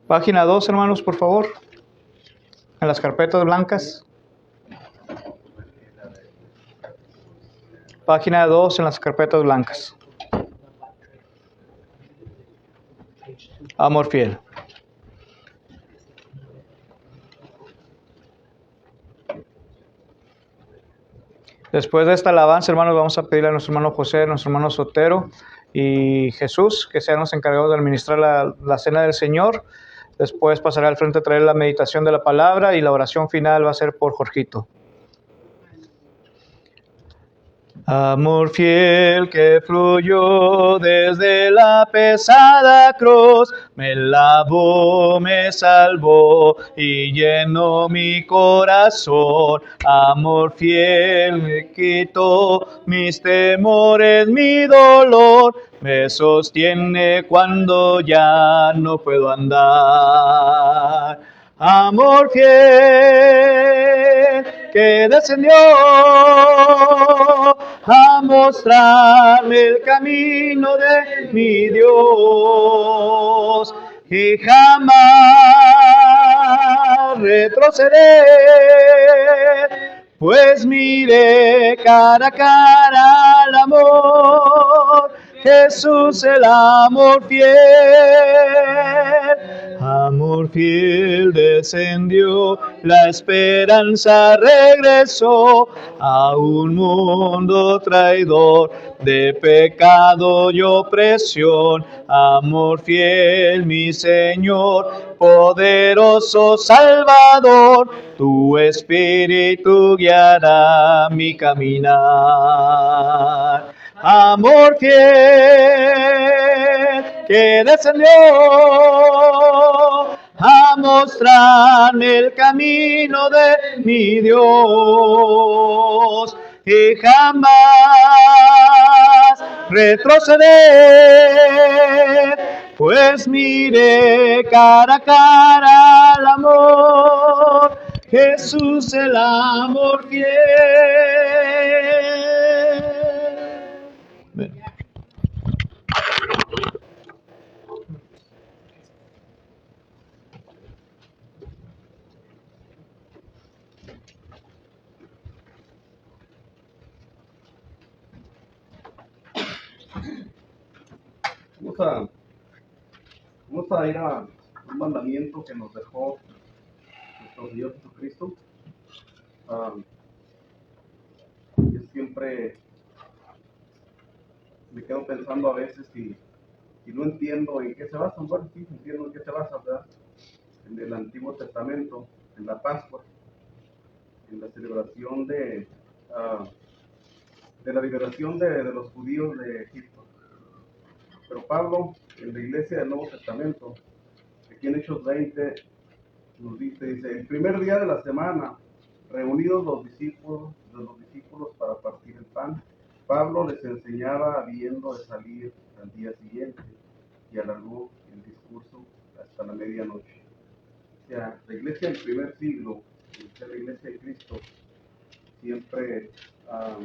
Página 2, hermanos, por favor. En las carpetas blancas. Página 2 en las carpetas blancas. Amor fiel. Después de esta alabanza, hermanos, vamos a pedirle a nuestro hermano José, a nuestro hermano Sotero y Jesús que sean los encargados de administrar la cena del Señor. Después pasará al frente a traer la meditación de la palabra y la oración final va a ser por Jorgito. Amor fiel que fluyó desde la pesada cruz, me lavó, me salvó y llenó mi corazón. Amor fiel me quitó mis temores, mi dolor, me sostiene cuando ya no puedo andar. Amor fiel que descendió a mostrarme el camino de mi Dios y jamás retroceder, pues miré cara a cara al amor, Jesús el amor fiel. Amor fiel descendió, la esperanza regresó a un mundo traidor de pecado y opresión. Amor fiel, mi Señor, poderoso Salvador, tu espíritu guiará mi caminar. Amor fiel que descendió a mostrarme el camino de mi Dios y jamás retroceder, pues miré cara a cara al amor, Jesús el amor fiel. Vamos a ir a un mandamiento que nos dejó nuestro Señor Jesucristo. Yo siempre me quedo pensando a veces y no entiendo en qué se basa. Bueno, sí, entiendo en qué se basa, ¿verdad? En el Antiguo Testamento, en la Pascua, en la celebración de la liberación de los judíos de Egipto. Pero Pablo, en la iglesia del Nuevo Testamento, aquí en Hechos 20, nos dice, el primer día de la semana, reunidos los discípulos para partir el pan, Pablo les enseñaba habiendo de salir al día siguiente y alargó el discurso hasta la medianoche. O sea, la iglesia del primer siglo, la iglesia de Cristo, siempre ha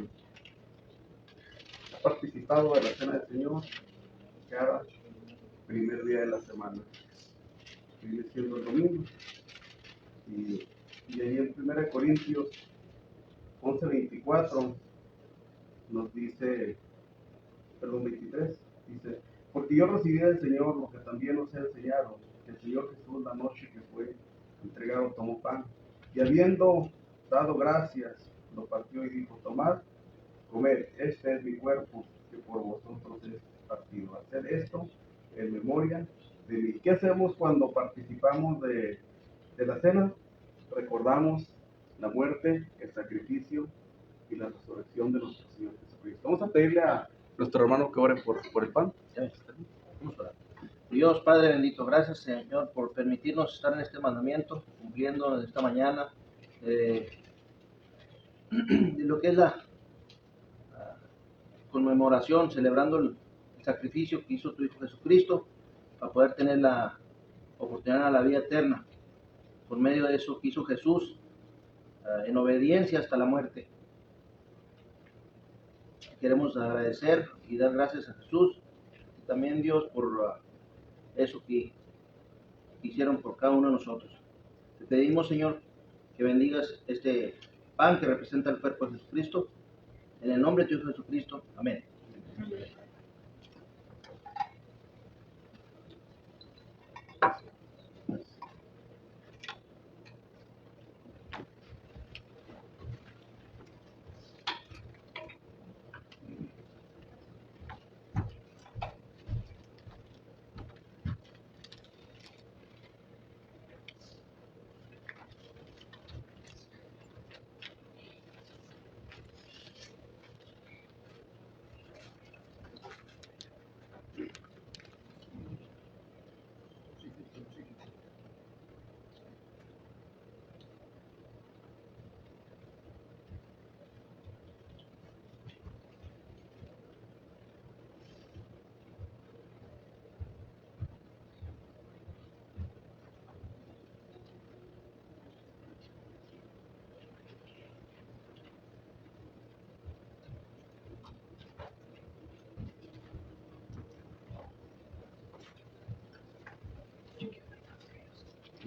participado de la cena del Señor cada primer día de la semana. Viene siendo el domingo. Y ahí en 1 Corintios 11:24 nos dice, 23, dice, porque yo recibí del Señor lo que también os he enseñado, que el Señor Jesús la noche que fue entregado tomó pan, y habiendo dado gracias, lo partió y dijo, tomad, comed, este es mi cuerpo, que por vosotros es partido. Haced esto en memoria de mí. ¿Qué hacemos cuando participamos de la cena? Recordamos la muerte, el sacrificio y la resurrección de nuestro Señor Jesucristo. Vamos a pedirle a nuestro hermano que ore por el pan. Vamos a orar. Dios Padre bendito, gracias Señor por permitirnos estar en este mandamiento, cumpliendo en esta mañana de lo que es la conmemoración, celebrando el sacrificio que hizo tu Hijo Jesucristo para poder tener la oportunidad a la vida eterna. Por medio de eso que hizo Jesús, en obediencia hasta la muerte. Queremos agradecer y dar gracias a Jesús y también Dios por eso que hicieron por cada uno de nosotros. Te pedimos, Señor, que bendigas este pan que representa el cuerpo de Jesucristo. En el nombre de tu Hijo Jesucristo. Amén.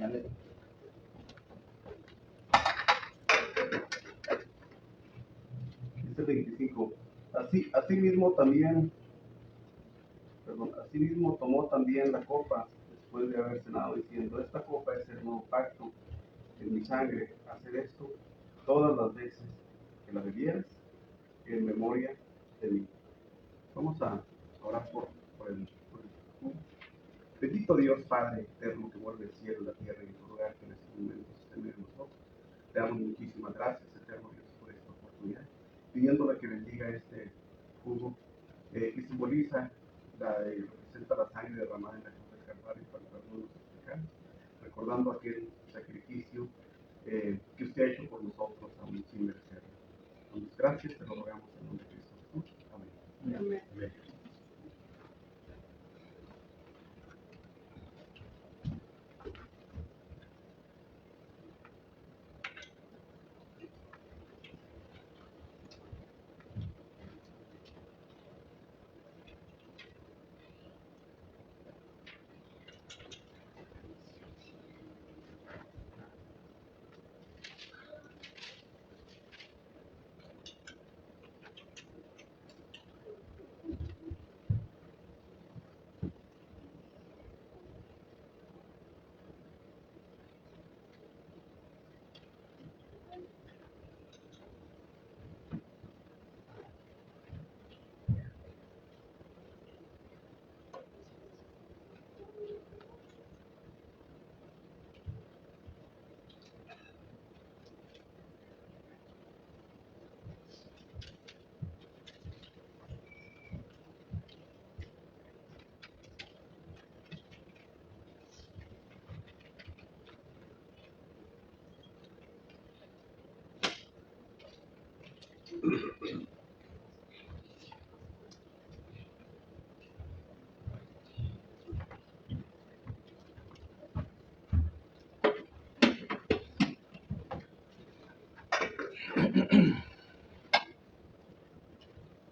Amén. Dice 25. Asimismo tomó también la copa después de haber cenado, diciendo: esta copa es el nuevo pacto en mi sangre. Haced esto todas las veces que la bebieras en memoria de mí. Vamos a orar por el bendito Dios Padre eterno, que mueve el cielo y la tierra y el lugar que en este momento sostiene de nosotros. Te damos muchísimas gracias, eterno Dios, por esta oportunidad, pidiéndole que bendiga este jugo que simboliza, representa la sangre derramada en la cruz del Calvario para el perdón de nuestros pecados, recordando aquel sacrificio que usted ha hecho por nosotros, aún sin merecerlo. Damos gracias, te lo rogamos en nombre de Cristo Jesús. Amén. Amén. Amén.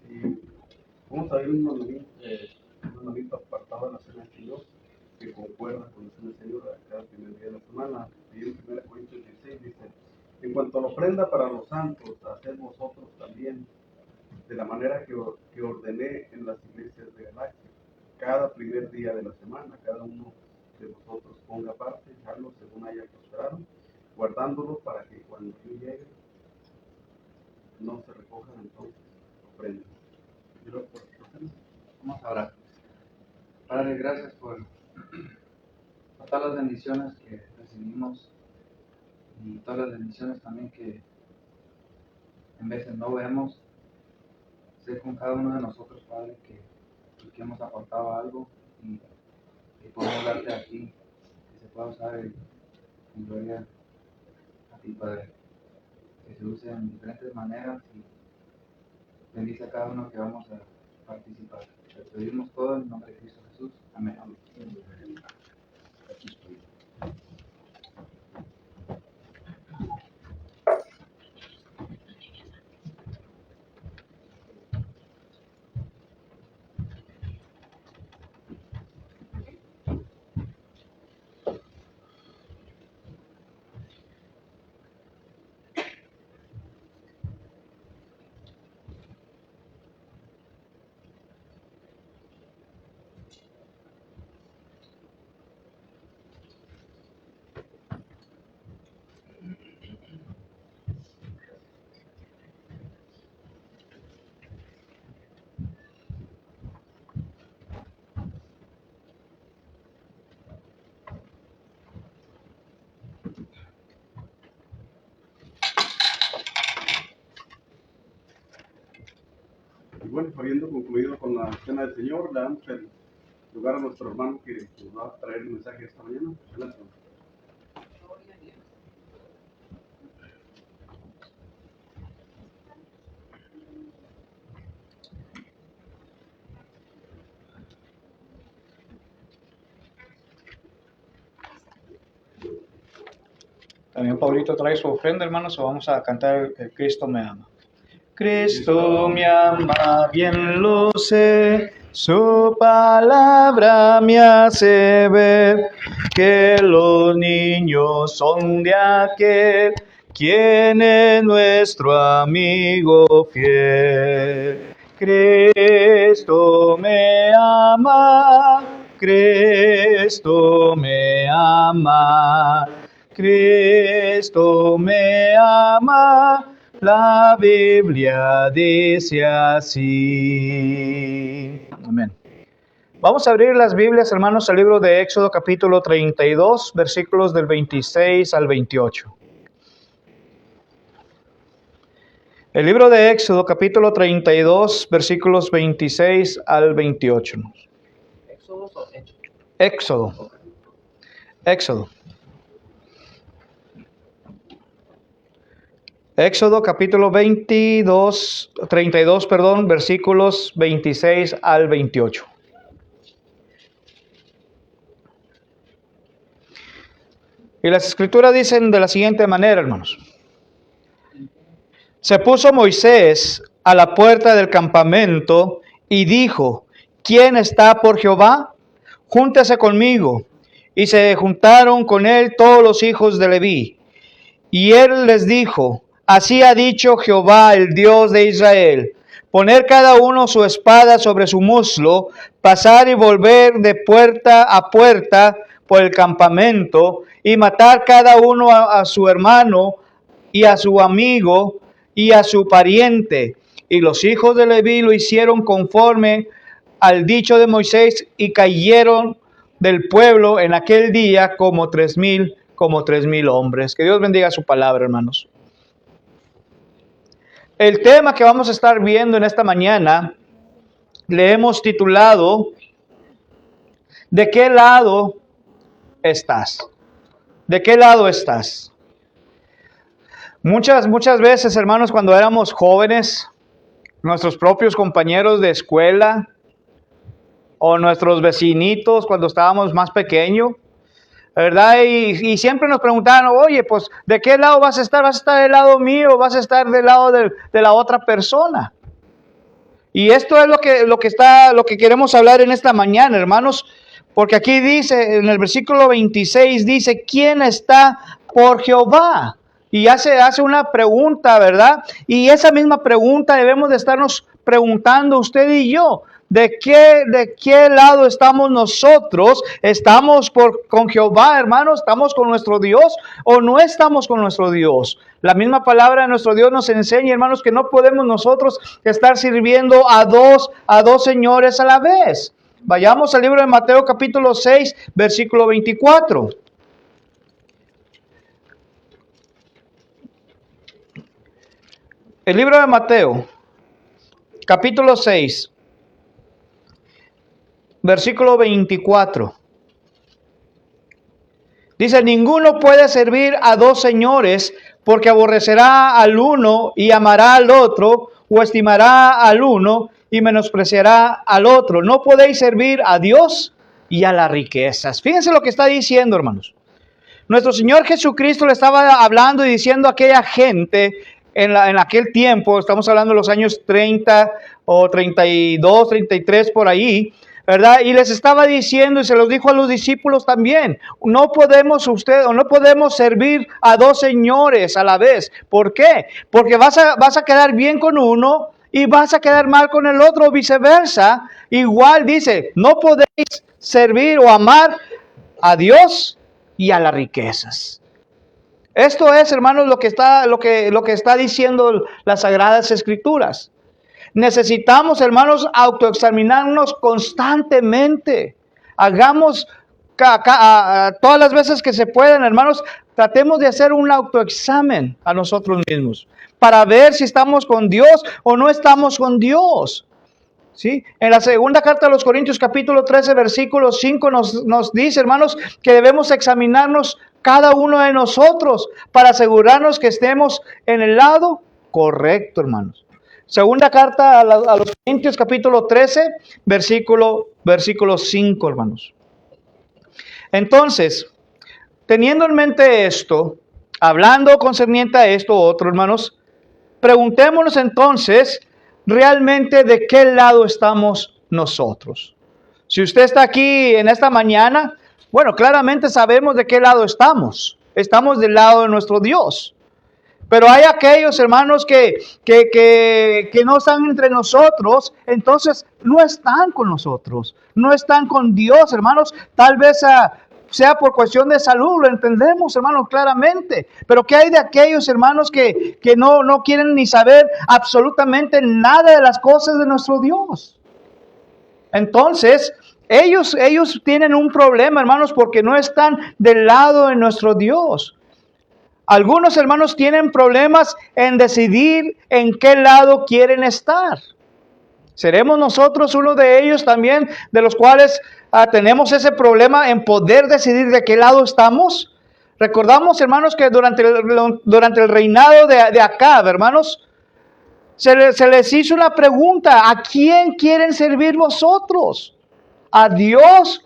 Y vamos a ver un mandamiento apartado de la cena del Señor que concuerda con la cena del Señor a cada primer día de la semana. Y en 1 Corintios 16 dice: en cuanto a la ofrenda para los santos, haced vosotros también de la manera que ordené en las iglesias de Galacia. Cada primer día de la semana, cada uno de vosotros ponga parte, algo según haya prosperado, guardándolo para que cuando yo llegue no se recojan entonces ofrendas. Yo por Vamos a orar. Padre, gracias por todas las bendiciones que recibimos y todas las bendiciones también que en veces no vemos. Sé con cada uno de nosotros, Padre, que hemos aportado algo y podemos darte a ti, que se pueda usar en gloria a ti, Padre. Que se use en diferentes maneras y bendice a cada uno que vamos a participar. Te pedimos todo en el nombre de Cristo Jesús. Amén. aquí estoy. Y bueno, habiendo concluido con la cena del Señor, le damos el lugar a nuestro hermano que nos va a traer el mensaje esta mañana. Adelante. También Paulito trae su ofrenda, hermanos, o vamos a cantar el Cristo me ama. Cristo me ama, bien lo sé, su palabra me hace ver que los niños son de aquel, quien es nuestro amigo fiel. Cristo me ama, Cristo me ama, Cristo me ama. La Biblia dice así. Amén. Vamos a abrir las Biblias, hermanos, al libro de Éxodo, capítulo 32, versículos del 26 al 28. El libro de Éxodo, capítulo 32, versículos 26 al 28. ¿Éxodo o Hechos? Éxodo. Éxodo. Éxodo capítulo 32, versículos 26 al 28. Y las escrituras dicen de la siguiente manera, hermanos. Se puso Moisés a la puerta del campamento y dijo, ¿quién está por Jehová? Júntese conmigo. Y se juntaron con él todos los hijos de Leví. Y él les dijo, así ha dicho Jehová, el Dios de Israel, poner cada uno su espada sobre su muslo, pasar y volver de puerta a puerta por el campamento, y matar cada uno a su hermano, y a su amigo, y a su pariente. Y los hijos de Leví lo hicieron conforme al dicho de Moisés, y cayeron del pueblo en aquel día como 3,000 hombres. Que Dios bendiga su palabra, hermanos. El tema que vamos a estar viendo en esta mañana le hemos titulado ¿de qué lado estás? ¿De qué lado estás? Muchas veces, hermanos, cuando éramos jóvenes, nuestros propios compañeros de escuela o nuestros vecinitos cuando estábamos más pequeños, ¿verdad? Y siempre nos preguntaban, oye, pues, ¿de qué lado vas a estar? ¿Vas a estar del lado mío o vas a estar del lado de la otra persona? Y esto es lo que queremos hablar en esta mañana, hermanos, porque aquí dice, en el versículo 26, dice, ¿quién está por Jehová? Y hace una pregunta, ¿verdad? Y esa misma pregunta debemos de estarnos preguntando usted y yo. ¿De qué lado estamos nosotros? ¿Estamos con Jehová, hermanos? ¿Estamos con nuestro Dios o no estamos con nuestro Dios? La misma palabra de nuestro Dios nos enseña, hermanos, que no podemos nosotros estar sirviendo a dos señores a la vez. Vayamos al libro de Mateo capítulo 6, versículo 24. El libro de Mateo, capítulo 6. Versículo 24. Dice, ninguno puede servir a dos señores, porque aborrecerá al uno y amará al otro, o estimará al uno y menospreciará al otro. No podéis servir a Dios y a las riquezas. Fíjense lo que está diciendo, hermanos. Nuestro Señor Jesucristo le estaba hablando y diciendo a aquella gente en aquel tiempo, estamos hablando de los años 30 o 32, 33 por ahí, ¿verdad? Y les estaba diciendo, y se los dijo a los discípulos también, no podemos servir a dos señores a la vez. ¿Por qué? Porque vas a quedar bien con uno y vas a quedar mal con el otro, o viceversa. Igual dice, no podéis servir o amar a Dios y a las riquezas. Esto es, hermanos, lo que está diciendo las Sagradas Escrituras. Necesitamos, hermanos, autoexaminarnos constantemente. Hagamos todas las veces que se puedan, hermanos, tratemos de hacer un autoexamen a nosotros mismos para ver si estamos con Dios o no estamos con Dios. ¿Sí? En la segunda carta a los Corintios, capítulo 13, versículo 5, nos dice, hermanos, que debemos examinarnos cada uno de nosotros para asegurarnos que estemos en el lado correcto, hermanos. Segunda carta a los Corintios, capítulo 13, versículo 5, hermanos. Entonces, teniendo en mente esto, hablando concerniente a esto otro, hermanos, preguntémonos entonces, realmente de qué lado estamos nosotros. Si usted está aquí en esta mañana, bueno, claramente sabemos de qué lado estamos. Estamos del lado de nuestro Dios. Pero hay aquellos hermanos que no están entre nosotros, entonces no están con nosotros, no están con Dios, hermanos. Tal vez sea por cuestión de salud, lo entendemos, hermanos, claramente. Pero ¿qué hay de aquellos hermanos que no quieren ni saber absolutamente nada de las cosas de nuestro Dios? Entonces, ellos tienen un problema, hermanos, porque no están del lado de nuestro Dios. Algunos hermanos tienen problemas en decidir en qué lado quieren estar. ¿Seremos nosotros uno de ellos también, de los cuales tenemos ese problema en poder decidir de qué lado estamos? Recordamos, hermanos, que durante el reinado de Acab, hermanos, se les hizo una pregunta: ¿a quién quieren servir vosotros? ¿A Dios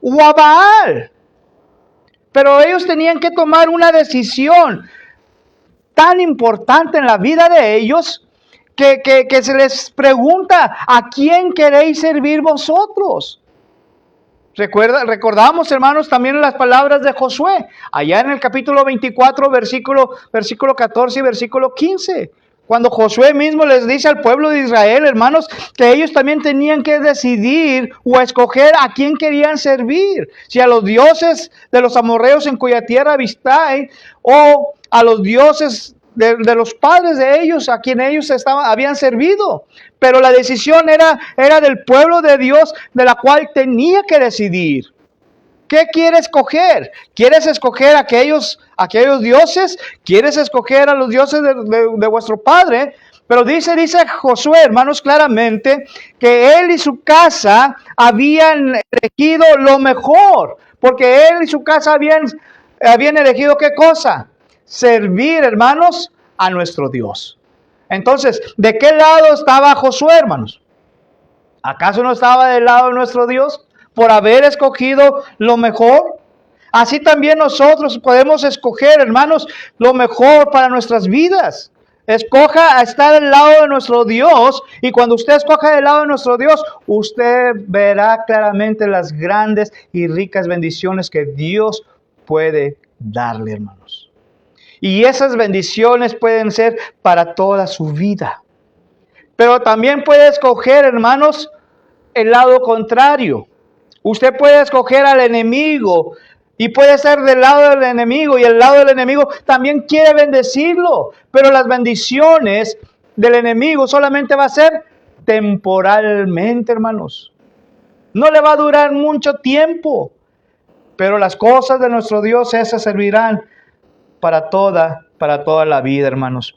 o a Baal? Pero ellos tenían que tomar una decisión tan importante en la vida de ellos que se les pregunta: ¿a quién queréis servir vosotros? Recordamos, hermanos, también las palabras de Josué, allá en el capítulo 24, versículo 14 y versículo 15. Cuando Josué mismo les dice al pueblo de Israel, hermanos, que ellos también tenían que decidir o escoger a quién querían servir. Si a los dioses de los amorreos en cuya tierra habitáis, o a los dioses de los padres de ellos, a quien ellos habían servido. Pero la decisión era del pueblo de Dios, de la cual tenía que decidir. ¿Qué quieres escoger? ¿Quieres escoger aquellos dioses? ¿Quieres escoger a los dioses de vuestro padre? Pero dice Josué, hermanos, claramente que él y su casa habían elegido lo mejor. Porque él y su casa habían elegido ¿qué cosa? Servir, hermanos, a nuestro Dios. Entonces, ¿de qué lado estaba Josué, hermanos? ¿Acaso no estaba del lado de nuestro Dios por haber escogido lo mejor? Así también nosotros podemos escoger, hermanos, lo mejor para nuestras vidas. Escoja a estar del lado de nuestro Dios, y cuando usted escoja del lado de nuestro Dios, usted verá claramente las grandes y ricas bendiciones que Dios puede darle, hermanos. Y esas bendiciones pueden ser para toda su vida. Pero también puede escoger, hermanos, el lado contrario. Usted puede escoger al enemigo y puede ser del lado del enemigo, y el lado del enemigo también quiere bendecirlo. Pero las bendiciones del enemigo solamente va a ser temporalmente, hermanos. No le va a durar mucho tiempo. Pero las cosas de nuestro Dios, esas servirán para toda la vida, hermanos.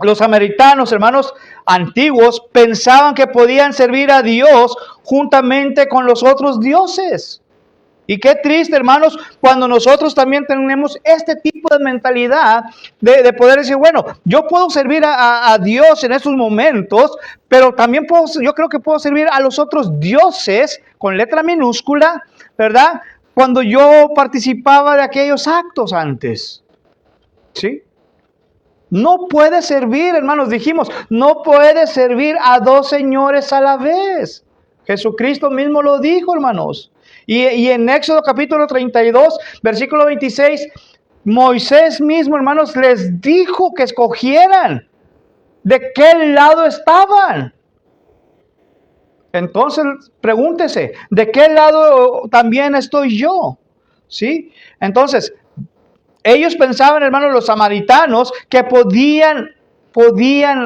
Los samaritanos, hermanos, antiguos, pensaban que podían servir a Dios juntamente con los otros dioses. Y qué triste, hermanos, cuando nosotros también tenemos este tipo de mentalidad de poder decir, bueno, yo puedo servir a Dios en estos momentos, pero también yo creo que puedo servir a los otros dioses, con letra minúscula, ¿verdad? Cuando yo participaba de aquellos actos antes. ¿Sí? No puede servir, hermanos, dijimos, no puede servir a dos señores a la vez. Jesucristo mismo lo dijo, hermanos. Y en Éxodo capítulo 32, versículo 26, Moisés mismo, hermanos, les dijo que escogieran de qué lado estaban. Entonces, pregúntese, ¿de qué lado también estoy yo? ¿Sí? Entonces, ellos pensaban, hermanos, los samaritanos, que podían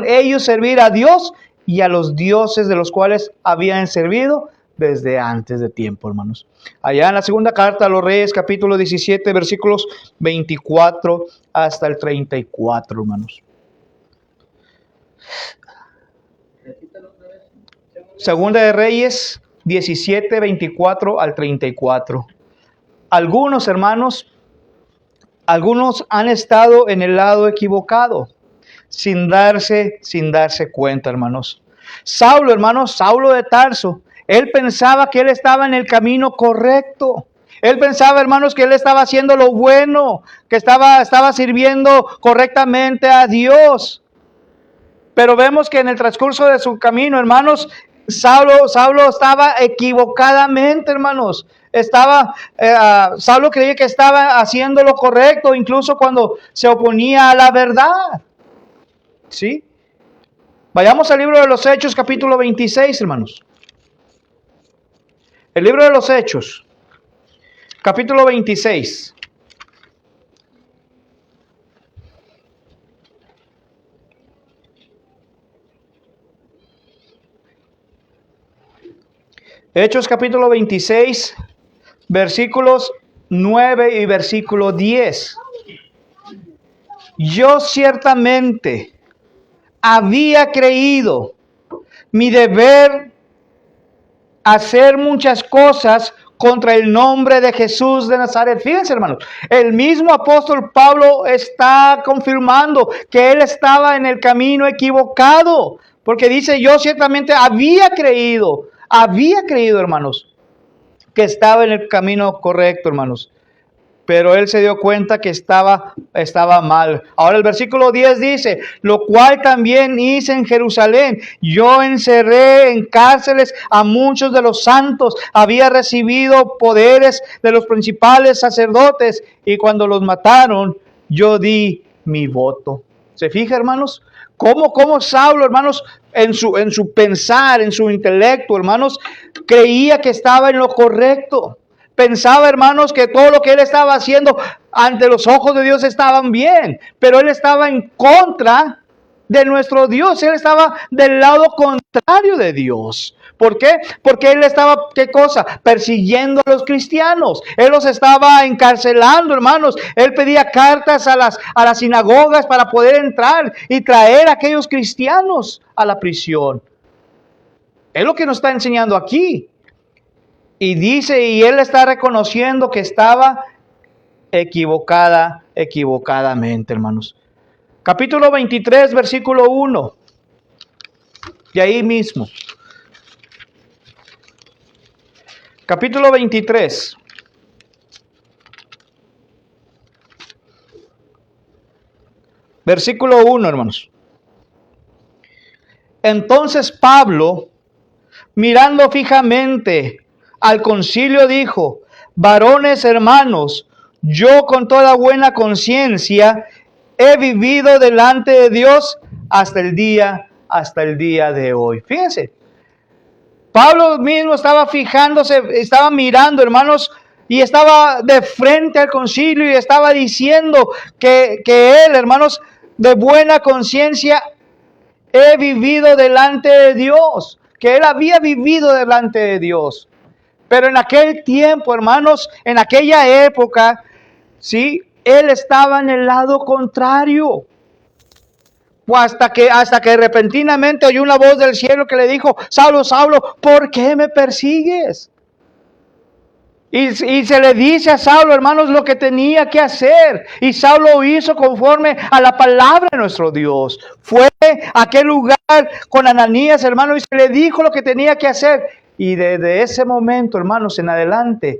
ellos servir a Dios y a los dioses de los cuales habían servido desde antes de tiempo, hermanos. Allá en la segunda carta a los Reyes, capítulo 17, versículos 24 hasta el 34, hermanos. Segunda de Reyes 17, 24 al 34. Algunos, hermanos, han estado en el lado equivocado, sin darse cuenta, hermanos. Saulo, hermanos, Saulo de Tarso, él pensaba que él estaba en el camino correcto. Él pensaba, hermanos, que él estaba haciendo lo bueno, que estaba sirviendo correctamente a Dios. Pero vemos que en el transcurso de su camino, hermanos, Saulo estaba equivocadamente, hermanos. Saulo creía que estaba haciendo lo correcto, incluso cuando se oponía a la verdad. ¿Sí? Vayamos al libro de los Hechos, capítulo 26, hermanos. El libro de los Hechos, capítulo 26. Hechos capítulo 26, versículos 9 y versículo 10. Yo ciertamente había creído mi deber hacer muchas cosas contra el nombre de Jesús de Nazaret. Fíjense, hermanos, el mismo apóstol Pablo está confirmando que él estaba en el camino equivocado, porque dice, yo ciertamente había creído, hermanos, que estaba en el camino correcto, hermanos. Pero él se dio cuenta que estaba mal. Ahora el versículo 10 dice, lo cual también hice en Jerusalén. Yo encerré en cárceles a muchos de los santos. Había recibido poderes de los principales sacerdotes. Y cuando los mataron, yo di mi voto. ¿Se fija, hermanos? ¿Cómo Saulo, hermanos, en su pensar, en su intelecto, hermanos, creía que estaba en lo correcto? Pensaba, hermanos, que todo lo que él estaba haciendo ante los ojos de Dios estaban bien, pero él estaba en contra de nuestro Dios. Él estaba del lado contrario de Dios. ¿Por qué? Porque él estaba, ¿qué cosa? Persiguiendo a los cristianos. Él los estaba encarcelando, hermanos. Él pedía cartas a las sinagogas para poder entrar y traer a aquellos cristianos a la prisión. Es lo que nos está enseñando aquí. Y dice, y él está reconociendo que estaba equivocadamente, hermanos. Capítulo 23, versículo 1. Y ahí mismo. Capítulo 23. Versículo 1, hermanos. Entonces Pablo, mirando fijamente al concilio, dijo, varones hermanos, yo con toda buena conciencia he vivido delante de Dios hasta el día de hoy. Fíjense, Pablo mismo estaba fijándose, estaba mirando, hermanos, y estaba de frente al concilio y estaba diciendo que él, hermanos, de buena conciencia he vivido delante de Dios, que él había vivido delante de Dios. Pero en aquel tiempo, hermanos, en aquella época, sí, él estaba en el lado contrario. Hasta que repentinamente oyó una voz del cielo que le dijo, Saulo, Saulo, ¿por qué me persigues? Y se le dice a Saulo, hermanos, lo que tenía que hacer. Y Saulo hizo conforme a la palabra de nuestro Dios. Fue a aquel lugar con Ananías, hermanos, y se le dijo lo que tenía que hacer. Y desde ese momento, hermanos, en adelante,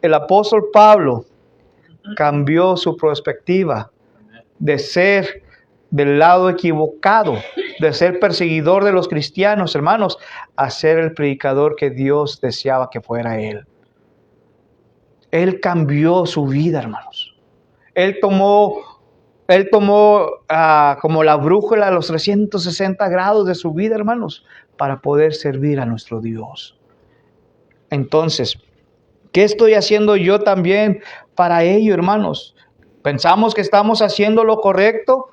el apóstol Pablo cambió su perspectiva de ser del lado equivocado, de ser perseguidor de los cristianos, hermanos, a ser el predicador que Dios deseaba que fuera él. Él cambió su vida, hermanos. Él tomó como la brújula los 360 grados de su vida, hermanos, para poder servir a nuestro Dios. Entonces, ¿qué estoy haciendo yo también para ello, hermanos? ¿Pensamos que estamos haciendo lo correcto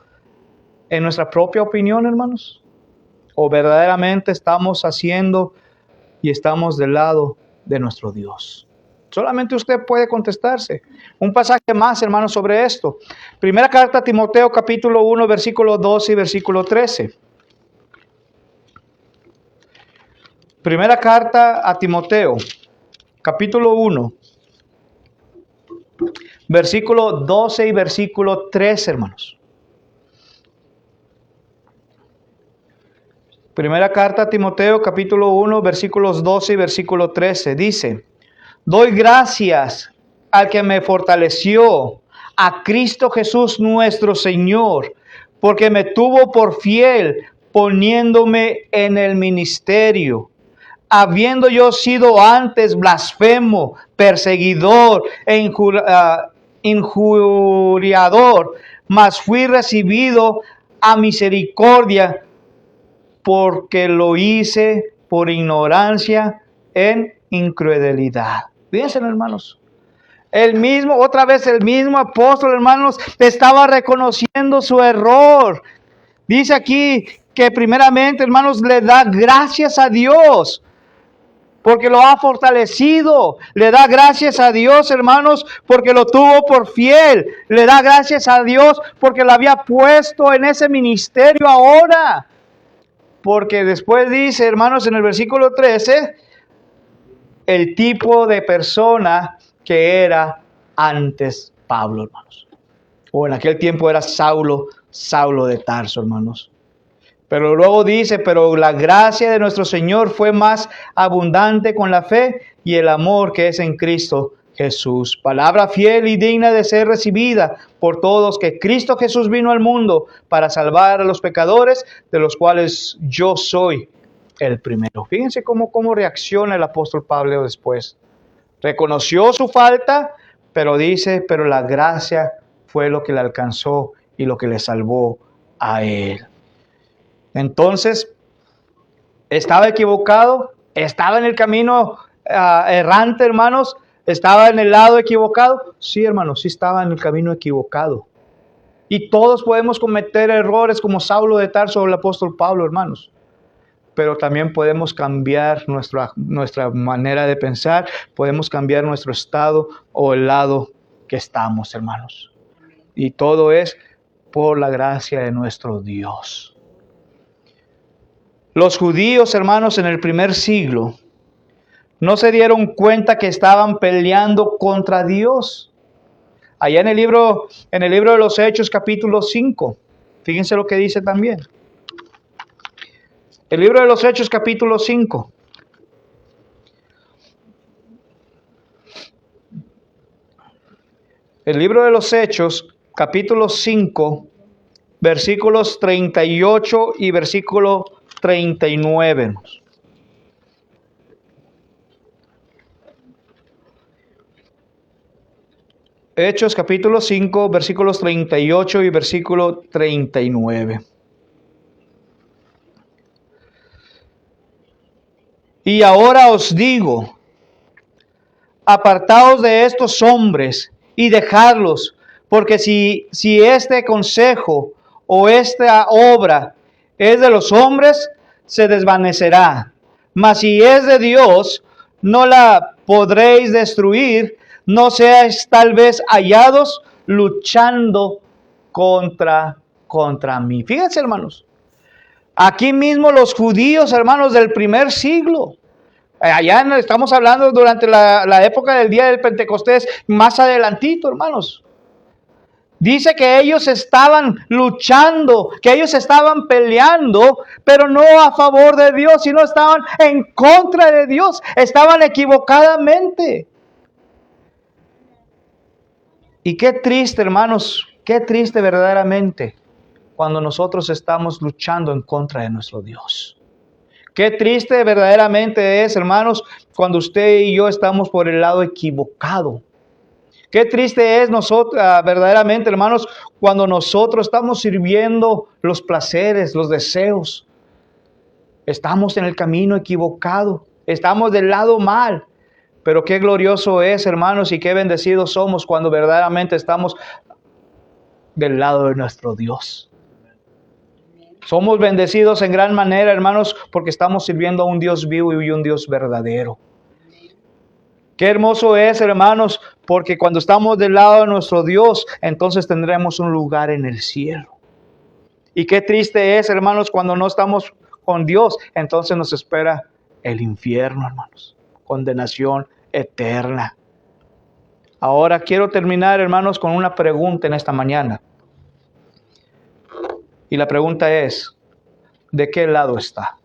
en nuestra propia opinión, hermanos? ¿O verdaderamente estamos haciendo y estamos del lado de nuestro Dios? Solamente usted puede contestarse. Un pasaje más, hermanos, sobre esto. Primera carta a Timoteo, capítulo 1, versículo 12 y versículo 13. Primera carta a Timoteo, capítulo 1, versículo 12 y versículo 13, hermanos. Primera carta a Timoteo, capítulo 1, versículos 12 y versículo 13. Dice: doy gracias al que me fortaleció, a Cristo Jesús nuestro Señor, porque me tuvo por fiel, poniéndome en el ministerio. Habiendo yo sido antes blasfemo, perseguidor e injuriador, mas fui recibido a misericordia, porque lo hice por ignorancia en incredulidad. Fíjense, hermanos. El mismo apóstol, hermanos, estaba reconociendo su error. Dice aquí que primeramente, hermanos, le da gracias a Dios porque lo ha fortalecido. Le da gracias a Dios, hermanos, porque lo tuvo por fiel. Le da gracias a Dios porque lo había puesto en ese ministerio ahora. Porque después dice, hermanos, en el versículo 13, el tipo de persona que era antes Pablo, hermanos. O en aquel tiempo era Saulo de Tarso, hermanos. Pero luego dice, pero la gracia de nuestro Señor fue más abundante con la fe y el amor que es en Cristo Jesús. Palabra fiel y digna de ser recibida por todos, que Cristo Jesús vino al mundo para salvar a los pecadores, de los cuales yo soy el primero. Fíjense cómo reacciona el apóstol Pablo después. Reconoció su falta, pero dice, pero la gracia fue lo que le alcanzó y lo que le salvó a él. Entonces, ¿estaba equivocado? ¿Estaba en el camino errante, hermanos? ¿Estaba en el lado equivocado? Sí, hermanos, sí estaba en el camino equivocado. Y todos podemos cometer errores como Saulo de Tarso o el apóstol Pablo, hermanos. Pero también podemos cambiar nuestra manera de pensar, podemos cambiar nuestro estado o el lado que estamos, hermanos. Y todo es por la gracia de nuestro Dios. Los judíos, hermanos, en el primer siglo no se dieron cuenta que estaban peleando contra Dios. Allá en el libro de los Hechos, capítulo 5, fíjense lo que dice también. El libro de los Hechos, capítulo 5. El libro de los Hechos, capítulo 5, versículos 38 y versículo 39. Hechos capítulo 5, versículos 38 y versículo 39. Y ahora os digo, apartaos de estos hombres y dejadlos, porque si este consejo o esta obra es de los hombres, se desvanecerá. Mas si es de Dios, no la podréis destruir, no seáis tal vez hallados luchando contra mí. Fíjense, hermanos. Aquí mismo los judíos, hermanos, del primer siglo. Allá estamos hablando durante la época del día del Pentecostés, más adelantito, hermanos. Dice que ellos estaban luchando, que ellos estaban peleando, pero no a favor de Dios, sino estaban en contra de Dios, estaban equivocadamente. Y qué triste, hermanos, qué triste verdaderamente cuando nosotros estamos luchando en contra de nuestro Dios. Qué triste verdaderamente es, hermanos, cuando usted y yo estamos por el lado equivocado. Qué triste es verdaderamente, hermanos, cuando nosotros estamos sirviendo los placeres, los deseos. Estamos en el camino equivocado. Estamos del lado mal. Pero qué glorioso es, hermanos, y qué bendecidos somos cuando verdaderamente estamos del lado de nuestro Dios. Somos bendecidos en gran manera, hermanos, porque estamos sirviendo a un Dios vivo y un Dios verdadero. Qué hermoso es, hermanos, porque cuando estamos del lado de nuestro Dios, entonces tendremos un lugar en el cielo. Y qué triste es, hermanos, cuando no estamos con Dios, entonces nos espera el infierno, hermanos. Condenación eterna. Ahora quiero terminar, hermanos, con una pregunta en esta mañana. Y la pregunta es, ¿de qué lado está?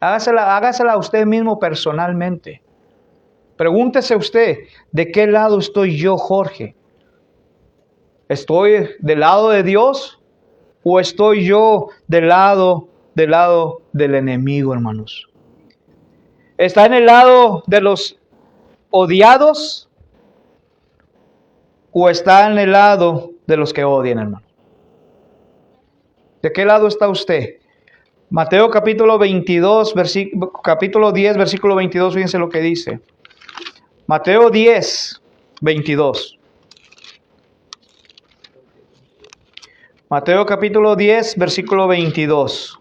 Hágasela a usted mismo personalmente. Pregúntese usted, ¿de qué lado estoy yo, Jorge? ¿Estoy del lado de Dios o estoy yo del lado del enemigo, hermanos? ¿Está en el lado de los odiados o está en el lado de los que odian, hermano? ¿De qué lado está usted? Mateo capítulo 22, capítulo 10, versículo 22, fíjense lo que dice. Mateo 10, 22. Mateo capítulo 10, versículo 22.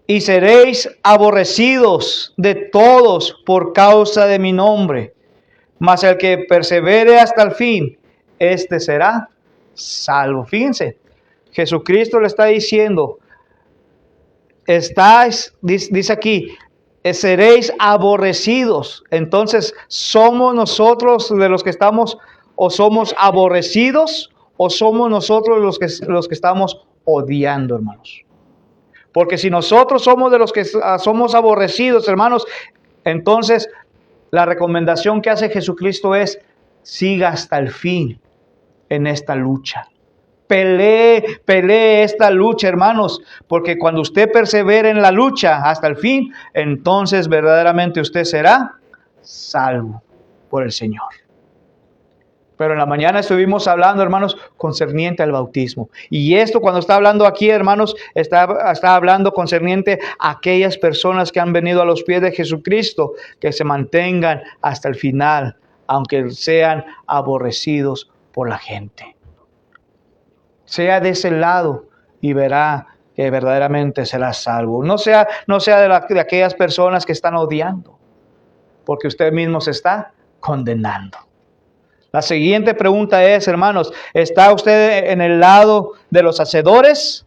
Y seréis aborrecidos de todos por causa de mi nombre, mas el que persevere hasta el fin, éste será salvo. Fíjense, Jesucristo le está diciendo, dice aquí, seréis aborrecidos. Entonces, ¿somos nosotros de los que estamos o somos aborrecidos o somos nosotros los que estamos odiando, hermanos? Porque si nosotros somos de los que somos aborrecidos, hermanos, entonces la recomendación que hace Jesucristo es, siga hasta el fin en esta lucha. Pelee esta lucha, hermanos, porque cuando usted persevere en la lucha hasta el fin, entonces verdaderamente usted será salvo por el Señor. Pero en la mañana estuvimos hablando, hermanos, concerniente al bautismo. Y esto cuando está hablando aquí, hermanos, está hablando concerniente a aquellas personas que han venido a los pies de Jesucristo, que se mantengan hasta el final, aunque sean aborrecidos por la gente. Sea de ese lado y verá que verdaderamente será salvo. No sea de aquellas personas que están odiando, porque usted mismo se está condenando. La siguiente pregunta es, hermanos, ¿está usted en el lado de los hacedores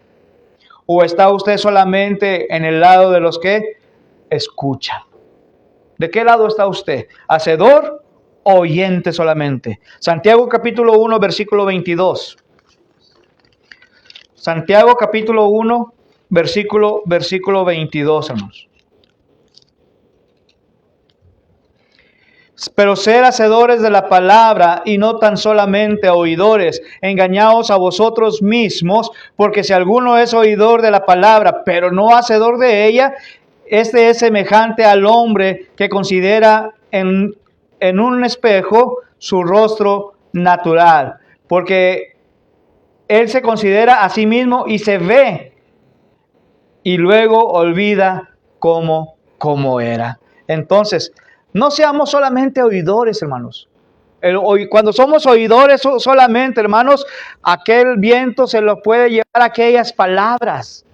o está usted solamente en el lado de los que escuchan? ¿De qué lado está usted? ¿Hacedor o oyente solamente? Santiago capítulo 1, versículo 22. Santiago capítulo 1, versículo 22, hermanos. Pero ser hacedores de la palabra y no tan solamente oidores, engañaos a vosotros mismos, porque si alguno es oidor de la palabra, pero no hacedor de ella, este es semejante al hombre que considera en un espejo su rostro natural, porque él se considera a sí mismo y se ve, y luego olvida cómo era. Entonces, no seamos solamente oidores, hermanos. Cuando somos oidores solamente, hermanos, aquel viento se lo puede llevar aquellas palabras.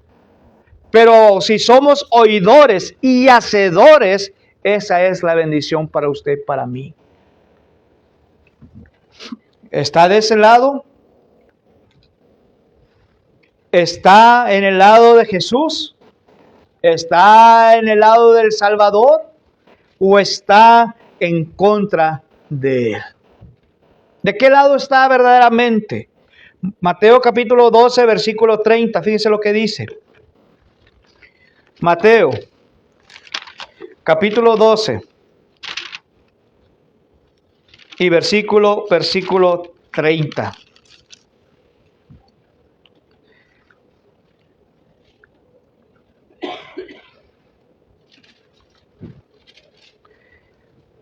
Pero si somos oidores y hacedores, esa es la bendición para usted y para mí. ¿Está de ese lado? ¿Está en el lado de Jesús? ¿Está en el lado del Salvador? ¿O está en contra de él? ¿De qué lado está verdaderamente? Mateo capítulo 12, versículo 30. Fíjense lo que dice. Mateo capítulo 12. y versículo 30.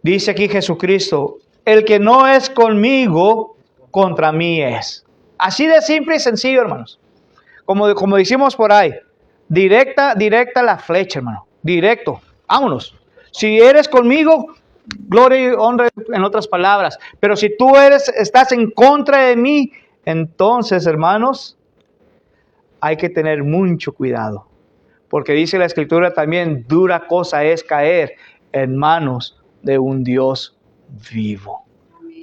Dice aquí Jesucristo, el que no es conmigo, contra mí es. Así de simple y sencillo, hermanos. Como decimos por ahí, directa la flecha, hermano. Directo, vámonos. Si eres conmigo, gloria y honra en otras palabras. Pero si tú estás en contra de mí, entonces, hermanos, hay que tener mucho cuidado. Porque dice la Escritura también, dura cosa es caer en manos de un Dios vivo.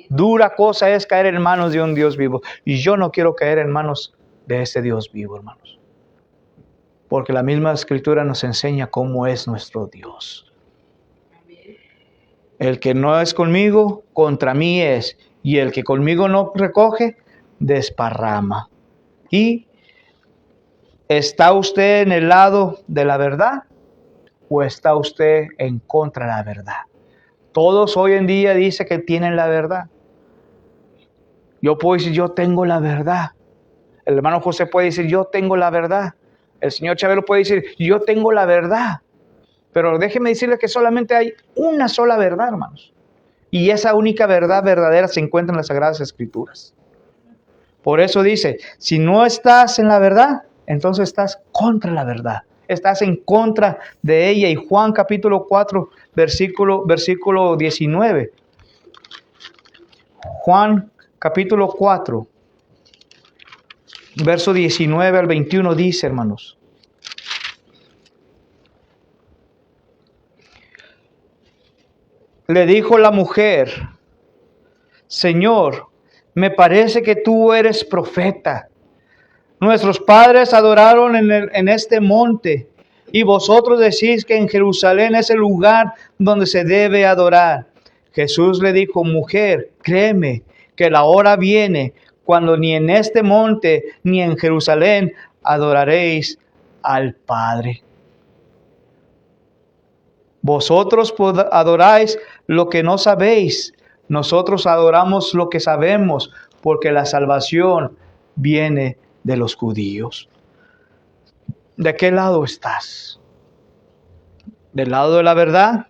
Dura cosa es caer en manos de un Dios vivo. Y yo no quiero caer en manos de ese Dios vivo, hermanos. Porque la misma Escritura nos enseña cómo es nuestro Dios. El que no es conmigo, contra mí es. Y el que conmigo no recoge, desparrama. ¿Y está usted en el lado de la verdad o está usted en contra de la verdad? Todos hoy en día dicen que tienen la verdad. Yo puedo decir, yo tengo la verdad. El hermano José puede decir, yo tengo la verdad. El señor Chabelo puede decir, yo tengo la verdad. Pero déjeme decirle que solamente hay una sola verdad, hermanos. Y esa única verdad verdadera se encuentra en las Sagradas Escrituras. Por eso dice, si no estás en la verdad, entonces estás contra la verdad. Estás en contra de ella. Y Juan capítulo 4, versículo 19. Juan capítulo 4, verso 19 al 21 dice, hermanos. Le dijo la mujer, Señor, me parece que tú eres profeta. Nuestros padres adoraron en este monte, y vosotros decís que en Jerusalén es el lugar donde se debe adorar. Jesús le dijo, mujer, créeme que la hora viene cuando ni en este monte ni en Jerusalén adoraréis al Padre. Vosotros adoráis lo que no sabéis, nosotros adoramos lo que sabemos, porque la salvación viene de los judíos. ¿De qué lado estás? ¿Del lado de la verdad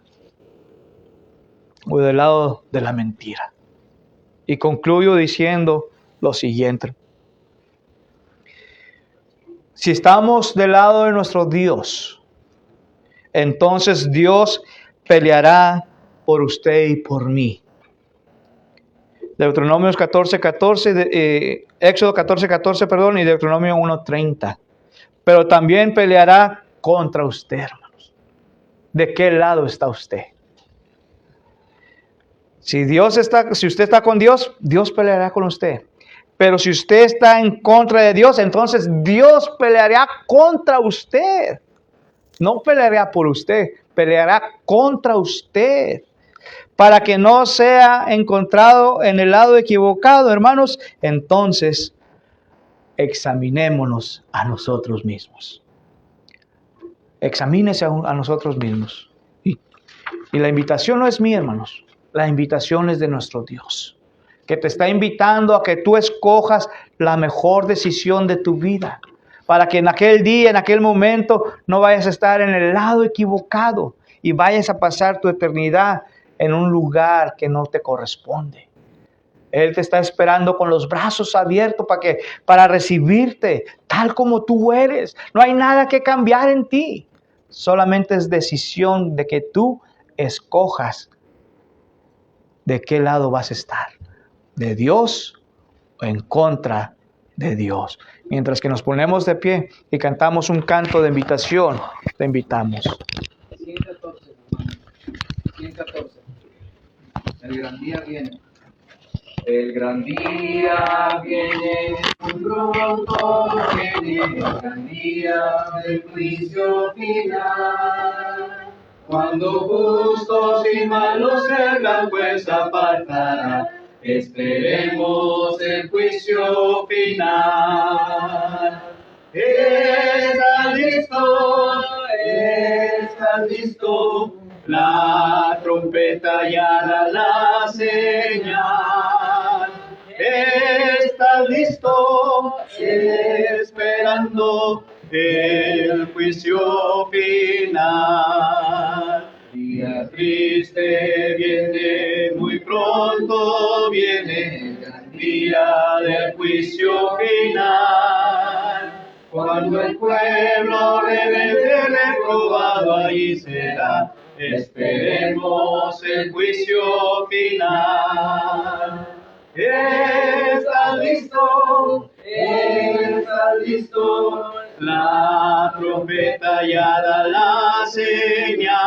o del lado de la mentira? Y concluyo diciendo lo siguiente. Si estamos del lado de nuestro Dios, entonces Dios peleará por usted y por mí. Deuteronomio 14:14, Éxodo 14:14, perdón, y Deuteronomio 1:30. Pero también peleará contra usted, hermanos. ¿De qué lado está usted? Si usted está con Dios, Dios peleará con usted. Pero si usted está en contra de Dios, entonces Dios peleará contra usted. No peleará por usted, peleará contra usted. Para que no sea encontrado en el lado equivocado, hermanos, entonces examinémonos a nosotros mismos. Examínese a nosotros mismos. Y la invitación no es mía, hermanos. La invitación es de nuestro Dios, que te está invitando a que tú escojas la mejor decisión de tu vida, para que en aquel día, en aquel momento, no vayas a estar en el lado equivocado y vayas a pasar tu eternidad en un lugar que no te corresponde. Él te está esperando con los brazos abiertos para recibirte tal como tú eres. No hay nada que cambiar en ti. Solamente es decisión de que tú escojas de qué lado vas a estar. ¿De Dios o en contra de Dios? Mientras que nos ponemos de pie y cantamos un canto de invitación, te invitamos. 114, 114. El gran día viene. El gran día viene, muy pronto viene, el gran día del juicio final. Cuando justos y malos se hagan, pues apartará. Esperemos el juicio final. ¿Estás listo? ¿Estás listo? la trompeta ya da la señal. Estás listo, esperando el juicio final. Día triste viene, muy pronto viene, día del juicio final. Cuando el pueblo rebelde reprobado allí será, esperemos el juicio final. ¿Estás listo? ¿Estás listo? La trompeta ya da la señal.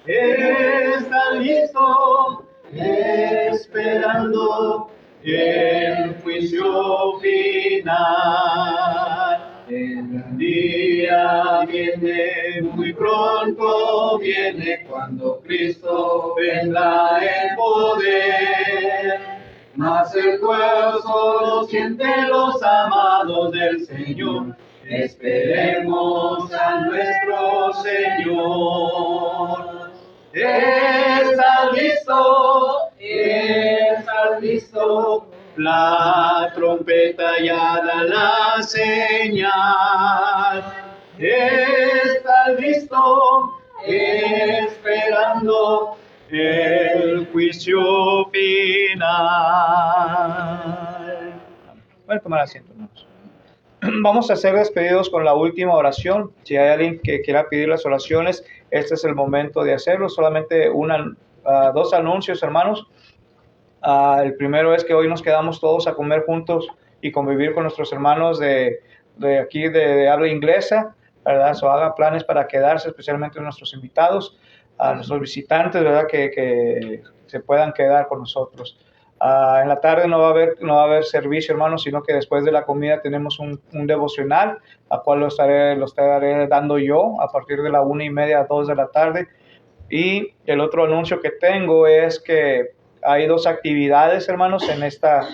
¿Estás listo? Esperando el juicio final. El día viene, muy pronto viene, cuando Cristo vendrá en poder. Mas el pueblo solo siente los amados del Señor. Esperemos a nuestro Señor. ¿Estás listo? ¿Estás listo? La trompeta ya da la señal. ¿Estás listo? Esperando el juicio final. Bueno, tomar asiento, hermanos. Vamos a ser despedidos con la última oración. Si hay alguien que quiera pedir las oraciones, este es el momento de hacerlo. Solamente dos anuncios, hermanos. El primero es que hoy nos quedamos todos a comer juntos y convivir con nuestros hermanos de aquí de habla inglesa, ¿verdad? So, haga planes para quedarse, especialmente nuestros invitados, a nuestros visitantes, ¿verdad? Que se puedan quedar con nosotros. En la tarde no va a haber servicio, hermanos, sino que después de la comida tenemos un devocional, a cual lo estaré dando yo a partir de la 1:30 a 2 de la tarde. Y el otro anuncio que tengo es que hay dos actividades, hermanos, en esta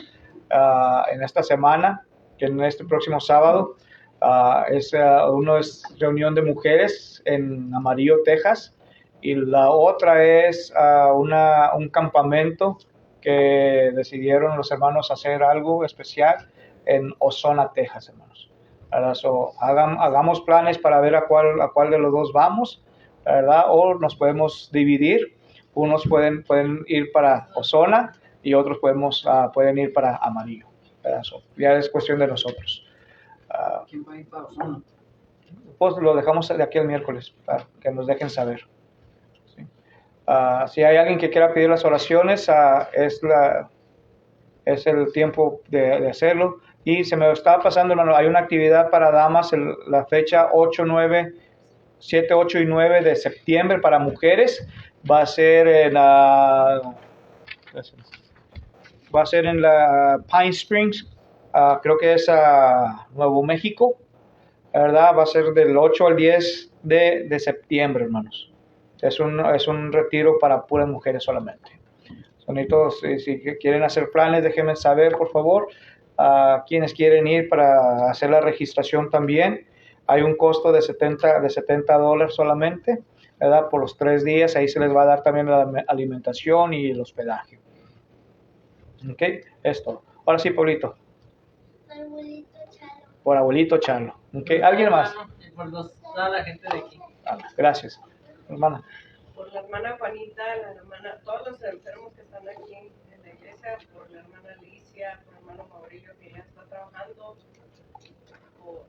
semana, en este próximo sábado. Uno es reunión de mujeres en Amarillo, Texas, y la otra es un campamento que decidieron los hermanos hacer algo especial en Ozona, Texas, hermanos. So, hagamos planes para ver a cuál de los dos vamos, ¿verdad? O nos podemos dividir. Unos pueden ir para Ozona y otros pueden ir para Amarillo. So, ya es cuestión de nosotros. ¿Quién va a ir para Ozona? Pues lo dejamos de aquí el miércoles para que nos dejen saber. ¿Sí? Si hay alguien que quiera pedir las oraciones, es el tiempo de hacerlo. Y se me estaba pasando, hermano, hay una actividad para damas la fecha 7, 8 y 9 de septiembre para mujeres. Va a ser en la Pine Springs, creo que es Nuevo México, ¿verdad? Va a ser del 8 al 10 de septiembre, hermanos. Es un retiro para puras mujeres solamente. Si quieren hacer planes, déjenme saber, por favor. Quienes quieren ir para hacer la registración también. Hay un costo de $70 solamente, ¿verdad? Por los 3 días. Ahí se les va a dar también la alimentación y el hospedaje. ¿Ok? Esto. Ahora sí, Pablito. Abuelito Chalo. Por abuelito Charlo. ¿Ok? ¿Alguien más? Por toda la gente de aquí. Gracias. Hermana. Por la hermana Juanita, todos los enfermos que están aquí en la iglesia, por la hermana Alicia, por el hermano Maurilio que ya está trabajando.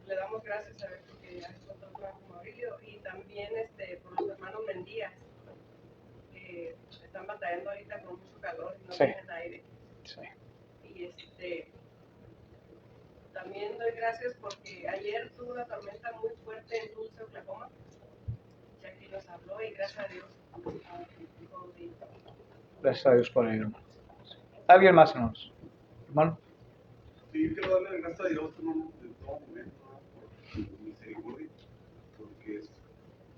Le damos gracias a ver que ya encontró trabajo Maurilio, y también por los hermanos Mendías, que están batallando ahorita con mucho calor y no tienen aire. Sí. Y también doy gracias porque ayer tuvo una tormenta muy fuerte en Tulsa, Oklahoma. Jackie nos habló y gracias a Dios. Gracias a Dios por ello, hermano. ¿Alguien más, hermanos? ¿Hermano? Sí, yo quiero darle gracias a Dios, hermano, en todo momento, ¿no? Por su misericordia, porque es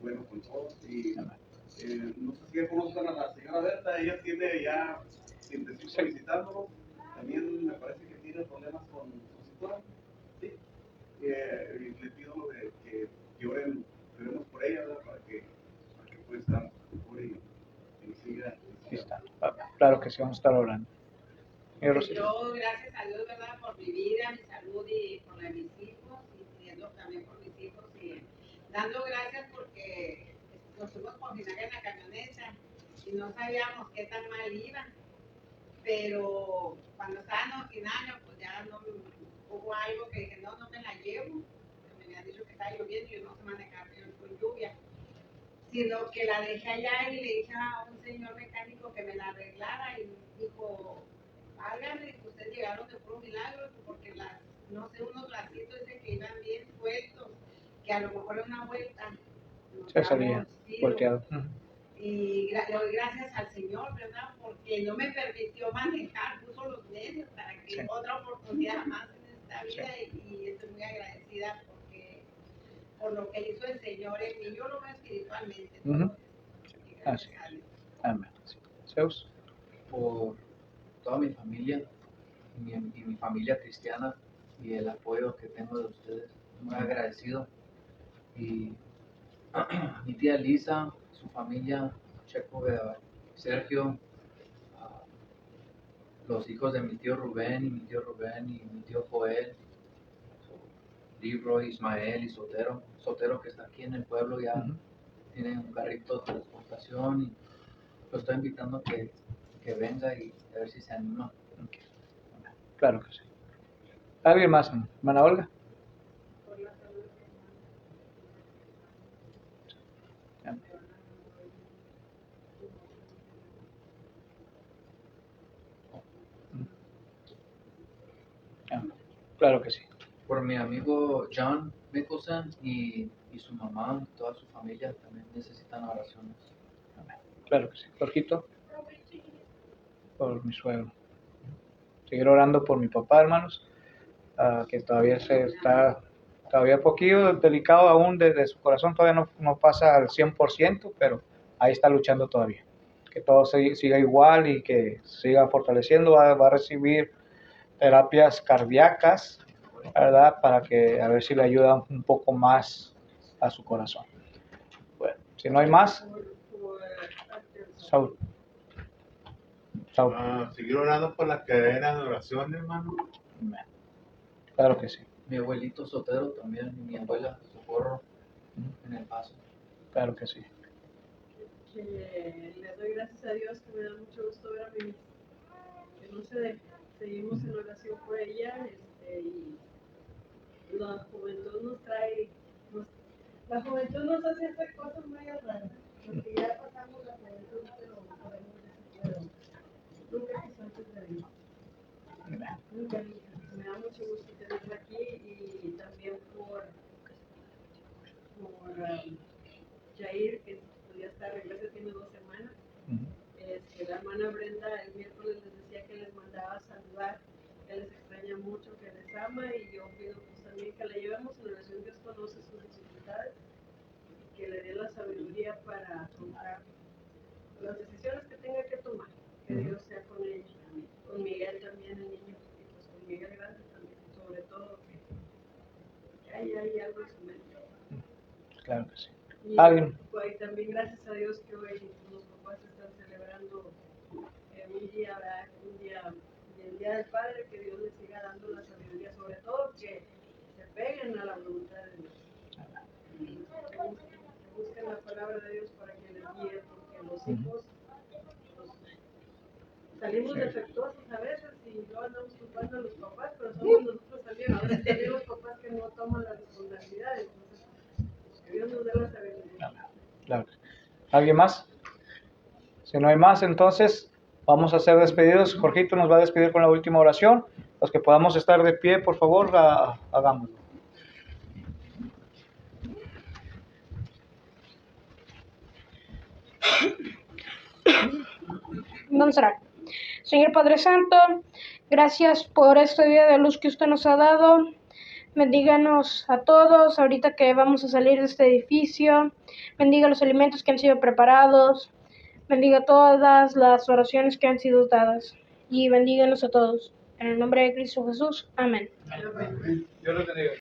bueno con todos. Y no sé si ya conozcan a la señora Berta, ella tiene ya tiempecito visitándonos. También me parece que tiene problemas con su cintura. Sí. Le pido que oremos por ella, ¿verdad? Para que pueda estar Claro que sí, vamos a estar orando. Señor Rosita. Yo, gracias a Dios, ¿verdad? Por mi vida, mi salud y por la de mis hijos, y pidiendo también por mis hijos, y dando gracias porque nos fuimos con Ginaga en la camioneta y no sabíamos qué tan mal iba, pero cuando estábamos en año, pues ya no hubo algo que dije, no me la llevo, porque me habían dicho que estaba lloviendo y yo no sé manejar con lluvia, sino que la dejé allá y le dije a un señor mecánico que me la arreglara y dijo, háganle, ustedes llegaron de puro milagro, porque no sé, unos bracitos ese que iban bien sueltos, que a lo mejor en una vuelta Se salía volteado. Y le doy gracias al Señor, ¿verdad? Porque no me permitió manejar, puso los medios para que Sí. otra oportunidad más en esta vida, y estoy muy agradecida por lo que hizo el Señor en mí. Yo lo veo espiritualmente. Y Así gracias a Dios. Amén. Sí. Zeus. Por toda mi familia y mi familia cristiana y el apoyo que tengo de ustedes. Muy agradecido. Y mi tía Lisa, su familia, Checo, Sergio, los hijos de mi tío Rubén y mi tío Joel, Libro, Ismael y Sotero que está aquí en el pueblo ya tiene un carrito de transportación y lo estoy invitando a que venga y a ver si se anima. Claro que sí. ¿Alguien más, hermana Olga? Por la salud de mi hermano. Claro que sí. Por mi amigo John Mickelson y su mamá, toda su familia también necesitan oraciones. Claro que sí. Jorgito. Por mi suegro. Seguir orando por mi papá, hermanos, que todavía todavía un poquillo delicado aún de su corazón, todavía no pasa al 100%, pero ahí está luchando todavía. Que todo siga igual y que siga fortaleciendo, va a recibir terapias cardíacas, ¿verdad? Para que a ver si le ayuda un poco más a su corazón. Bueno, si no hay más, Saúl. Seguir orando por la cadena de oración, hermano. Claro que sí. Mi abuelito Sotero también, y mi abuela Socorro en El Paso. Claro que sí. Que le doy gracias a Dios, que me da mucho gusto ver a mi nieta, que no se deja. Seguimos en oración por ella, y la juventud la juventud nos hace hacer cosas muy raras, porque ya pasamos la juventud, pero podemos decir, nunca quiso antes de Dios. Nunca. Me da mucho gusto tenerla aquí, y también por Jair, que ya está de regreso, tiene 2 semanas. La hermana Brenda el miércoles les decía que les mandaba saludar, que les extraña mucho, que les ama, y yo pido pues también que la llevemos en oración. Dios conoce sus dificultades y que le dé la sabiduría para tomar las decisiones que tenga que tomar, que Dios sea con ella también, con Miguel también, el niño, y pues con Miguel grande también, sobre todo que hay algo en su mente. Claro que sí. Y ¿Alguien? pues, también gracias a Dios que hoy los papás están celebrando un día, ¿verdad? El Día del Padre, que Dios les siga dando la sabiduría, sobre todo que se peguen a la voluntad de Dios. Y que busquen la palabra de Dios para que les guíe, porque los hijos salimos defectuosos a veces y no andamos culpando a los papás, pero somos nosotros también. Ahora tenemos papás que no toman la responsabilidad, entonces que Dios nos dé la sabiduría. Claro. ¿Alguien más? Si no hay más, entonces vamos a ser despedidos. Jorgito nos va a despedir con la última oración. Los que podamos estar de pie, por favor, hagámoslo. Vamos a orar. Señor Padre Santo, gracias por este día de luz que usted nos ha dado. Bendíganos a todos ahorita que vamos a salir de este edificio. Bendiga los alimentos que han sido preparados. Bendiga todas las oraciones que han sido dadas. Y bendíganos a todos. En el nombre de Cristo Jesús. Amén. Dios los bendiga.